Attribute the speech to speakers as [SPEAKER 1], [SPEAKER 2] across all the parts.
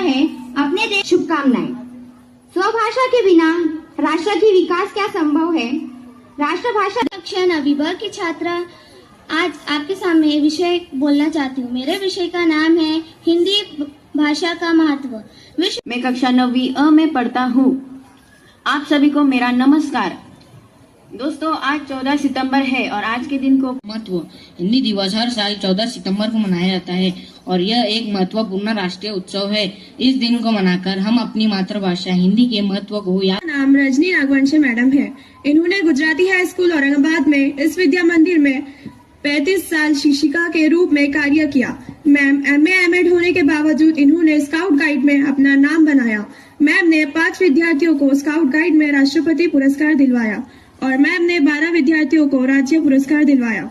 [SPEAKER 1] है अपने देश शुभकामनाएं। स्वभाषा के बिना राष्ट्र की विकास क्या संभव है। राष्ट्रभाषा
[SPEAKER 2] कक्षा 9वीं ब की छात्रा आज आपके सामने विषय बोलना चाहती हूँ। मेरे विषय का नाम है हिंदी भाषा का महत्व।
[SPEAKER 3] मैं कक्षा 9वीं अ में पढ़ता हूँ। आप सभी को मेरा नमस्कार। दोस्तों, आज 14 सितंबर है और आज के दिन को
[SPEAKER 4] महत्व। हिंदी दिवस हर साल 14 सितंबर को मनाया जाता है और यह एक महत्वपूर्ण राष्ट्रीय उत्सव है। इस दिन को मनाकर हम अपनी मातृभाषा हिंदी के महत्व को याद।
[SPEAKER 5] नाम रजनी नागवंशी मैडम है। इन्होंने गुजराती हाई स्कूल औरंगाबाद में इस विद्या मंदिर में 35 साल शिक्षिका के रूप में कार्य किया। मैम MA होने के बावजूद इन्होंने स्काउट गाइड में अपना नाम बनाया। मैम ने 5 विद्यार्थियों को स्काउट गाइड में राष्ट्रपति पुरस्कार दिलवाया और मैम ने 12 विद्यार्थियों को राज्य पुरस्कार दिलवाया।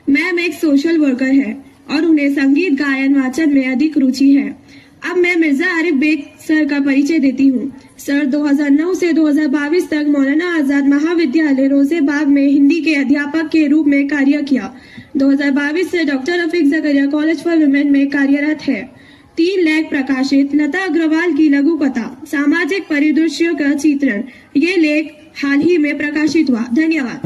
[SPEAKER 5] मैम एक सोशल वर्कर है और उन्हें संगीत गायन वाचन में अधिक रुचि है। अब मैं मिर्जा आरिफ बेग सर का परिचय देती हूँ। सर 2009 से 2022 तक मौलाना आजाद महाविद्यालय रोजेबाग में हिंदी के अध्यापक के रूप में कार्य किया। 2022 से doctor Rafiq Zakaria college for women में कार्यरत है। 3 लेख प्रकाशित लता अग्रवाल की लघु कथा सामाजिक परिदृश्यों का चित्रण, ये लेख हाल ही में प्रकाशित हुआ। धन्यवाद।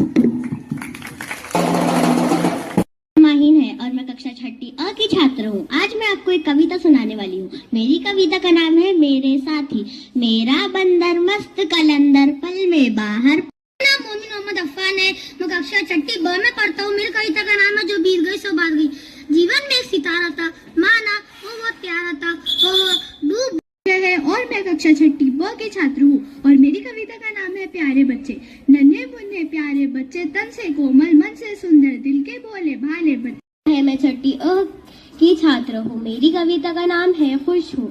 [SPEAKER 2] माहिन है और मैं कक्षा 6ठी अ की छात्र हूँ। आज मैं आपको एक कविता सुनाने वाली हूँ। मेरी कविता का नाम है मेरे साथी। मेरा बंदर मस्त कलंदर पल में बाहर। नाम मोमिन मोहम्मद अफान है। मैं कक्षा 6ठी ब में पढ़ता हूँ। मेरी कविता का नाम है जो बीत गई सो बात गई। जीवन में एक सितारा था, माना वो बहुत प्यारा था, वो डूब है। और मैं कक्षा 6ठी ब के छात्र हूँ और मेरी कविता का नाम है प्यारे बच्चे। नन्हे मुन्ने प्यारे बच्चे, तन से कोमल मन से सुंदर, दिल के भोले भाले बच्चे है। मैं 6ठी अ की छात्र हूँ। मेरी कविता का नाम है खुश हूँ।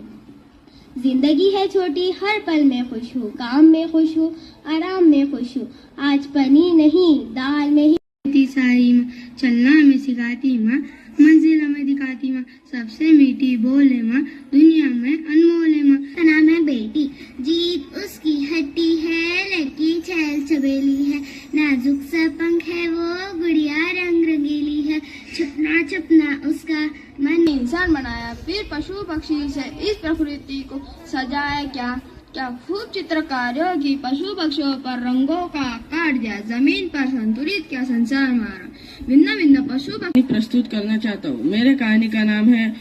[SPEAKER 2] जिंदगी है छोटी, हर पल में खुश हूँ, काम में खुश हूँ, आराम में खुश हूँ। आज पनी नहीं दाल में ही
[SPEAKER 5] सारी माँ चलना हमें सिखाती माँ, मंजिल हमें दिखाती माँ, सबसे मीठी बोले माँ, दुनिया में अनमोल माँ।
[SPEAKER 2] नाम है बेटी। जीत उसकी हट्टी है, लड़की छैल छबेली है, नाजुक सा पंख है, वो गुड़िया रंग रंगीली है। छुपना छुपना उसका मन
[SPEAKER 6] इंसान बनाया, फिर पशु पक्षी से इस प्रकृति को सजाया। क्या क्या खूब चित्रकारियों की पशु पक्षियों पर रंगों का काट दिया, जमीन पर संतुलित क्या संसार मारा, भिन्न भिन्न पशु पक्षी
[SPEAKER 7] प्रस्तुत करना चाहता हूँ। मेरे कहानी का नाम है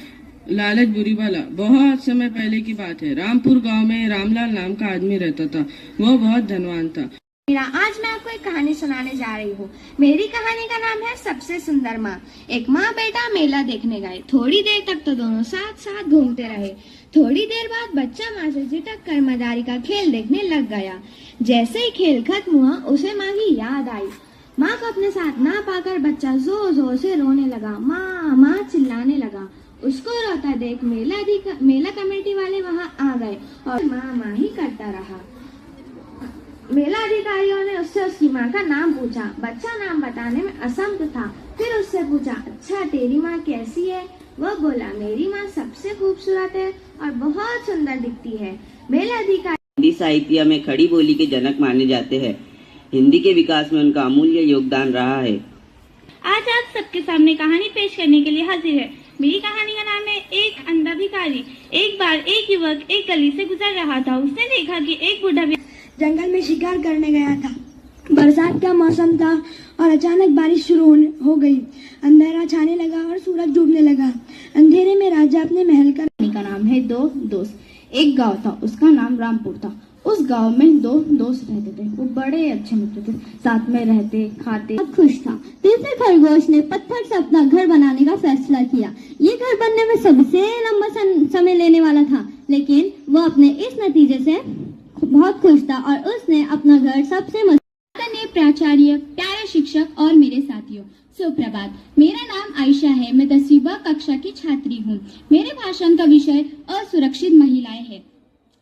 [SPEAKER 7] लालच बुरी बला। बहुत समय पहले की बात है। रामपुर गांव में रामलाल नाम का आदमी रहता था। वो बहुत धनवान था।
[SPEAKER 1] आज मैं आपको एक कहानी सुनाने जा रही हूँ। मेरी कहानी का नाम है सबसे सुंदर माँ। एक माँ बेटा मेला देखने गए। थोड़ी देर तक तो दोनों साथ साथ घूमते रहे। थोड़ी देर बाद बच्चा माँ से झिटक कर मदारी का खेल देखने लग गया। जैसे ही खेल खत्म हुआ उसे माँ की याद आई। माँ को अपने साथ ना पाकर बच्चा जोर जोर से रोने लगा। माँ माँ चिल्लाने लगा। उसको रोता देख मेला कमेटी वाले वहाँ आ गए और माँ माँ ही करता रहा। मेला अधिकारियों ने उससे उसकी माँ का नाम पूछा। बच्चा नाम बताने में असमर्थ था। फिर उससे पूछा, अच्छा तेरी माँ कैसी है? वह बोला, मेरी माँ सबसे खूबसूरत है और बहुत सुंदर दिखती है। मेला अधिकारी
[SPEAKER 3] हिंदी साहित्य में खड़ी बोली के जनक माने जाते हैं। हिंदी के विकास में उनका अमूल्य योगदान रहा है।
[SPEAKER 8] आज आप सबके सामने कहानी पेश करने के लिए हाजिर है। मेरी कहानी का नाम है एक अंधा भिखारी। एक बार एक युवक एक गली से गुजर रहा था। उसने देखा कि एक बूढ़ा
[SPEAKER 5] जंगल में शिकार करने गया था। बरसात का मौसम था और अचानक बारिश शुरू हो गई। अंधेरा छाने लगा और सूरज डूबने लगा। अंधेरे में राजा अपने महल
[SPEAKER 1] का नाम है दो दोस्त। एक गांव था, उसका नाम रामपुर था। उस गांव में 2 दोस्त रहते थे। वो बड़े अच्छे मित्र थे, साथ में रहते खाते।
[SPEAKER 2] बहुत खुश था। तीसरे खरगोश ने पत्थर से अपना घर बनाने का फैसला किया। ये घर बनने में सबसे लंबा समय लेने वाला था, लेकिन वो अपने इस नतीजे से बहुत खुश था और उसने अपना घर सबसे मजबूत।
[SPEAKER 1] प्राचार्य, प्यारे शिक्षक और मेरे साथियों, सुप्रभात। मेरा नाम आयशा है। मैं 10वीं ब कक्षा की छात्री हूँ। मेरे भाषण का विषय असुरक्षित महिलाएं है।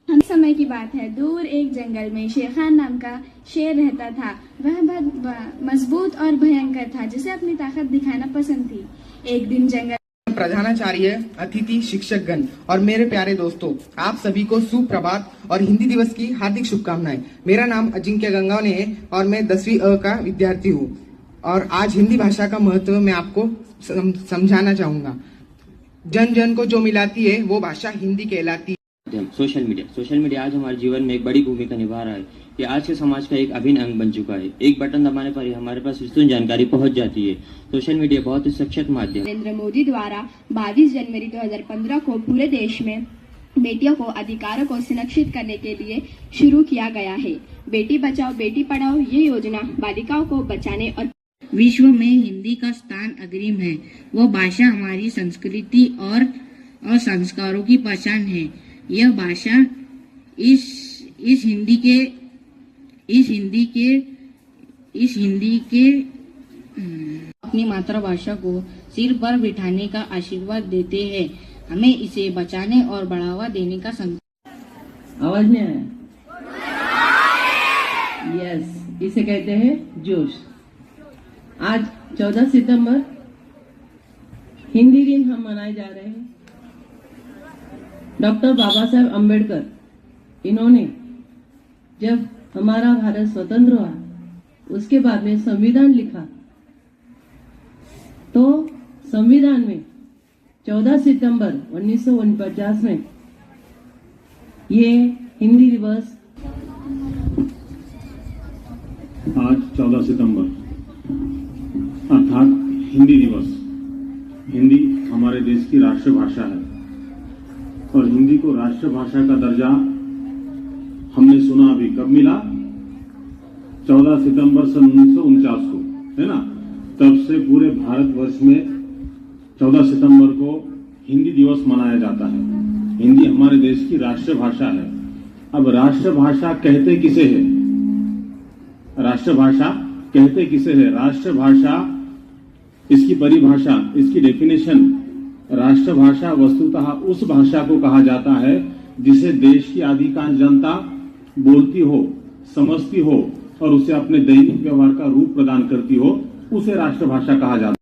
[SPEAKER 1] हम समय की बात है। दूर एक जंगल में शेर खान नाम का शेर रहता था। वह बहुत मजबूत और भयंकर था, जिसे अपनी ताकत दिखाना पसंद थी। एक दिन जंगल
[SPEAKER 9] प्रधानाचार्य, अतिथि, शिक्षकगण और मेरे प्यारे दोस्तों, आप सभी को सुप्रभात और हिंदी दिवस की हार्दिक शुभकामनाएं। मेरा नाम अजिंक्य गंगावने है और मैं 10वीं अ का विद्यार्थी हूँ और आज हिंदी भाषा का महत्व मैं आपको समझाना चाहूंगा। जन जन को जो मिलाती है वो भाषा हिंदी कहलाती है।
[SPEAKER 10] सोशल मीडिया आज हमारे जीवन में एक बड़ी भूमिका निभा रहा है। ये आज के समाज का एक अभिन्न अंग बन चुका है। एक बटन दबाने पर ही हमारे पास विस्तृत जानकारी पहुंच जाती है। सोशल मीडिया बहुत ही सशक्त माध्यम।
[SPEAKER 1] नरेंद्र मोदी द्वारा 22 जनवरी 2015 को पूरे देश में बेटियों को अधिकारों को सुनिश्चित करने के लिए शुरू किया गया है। बेटी बचाओ बेटी पढ़ाओ ये योजना बालिकाओं को बचाने और
[SPEAKER 4] विश्व में हिंदी का स्थान अग्रिम है। वो भाषा हमारी संस्कृति और संस्कारों की पहचान है। यह भाषा इस हिंदी के अपनी मातृभाषा को सिर पर बिठाने का आशीर्वाद देते हैं। हमें इसे बचाने और बढ़ावा देने का
[SPEAKER 7] आवाज नहीं आया? यस, इसे कहते हैं जोश। आज 14 सितंबर हिंदी दिन हम मनाए जा रहे हैं। डॉक्टर बाबा साहेब अम्बेडकर, इन्होंने जब हमारा भारत स्वतंत्र हुआ उसके बाद में संविधान लिखा, तो संविधान में 14 सितंबर 1949 में ये हिंदी दिवस।
[SPEAKER 11] आज 14 सितंबर अर्थात हिंदी दिवस। हिंदी हमारे देश की राष्ट्रभाषा है और हिंदी को राष्ट्रभाषा का दर्जा हमने सुना अभी कब मिला? 14 सितंबर सन 1949 को, है ना? तब से पूरे भारतवर्ष में 14 सितंबर को हिंदी दिवस मनाया जाता है। हिंदी हमारे देश की राष्ट्रभाषा है। अब राष्ट्रभाषा कहते किसे है? राष्ट्रभाषा कहते किसे है? राष्ट्रभाषा, इसकी परिभाषा, इसकी डेफिनेशन, राष्ट्रभाषा वस्तुतः उस भाषा को कहा जाता है जिसे देश की अधिकांश जनता बोलती हो, समझती हो और उसे अपने दैनिक व्यवहार का रूप प्रदान करती हो, उसे राष्ट्रभाषा कहा जाता है।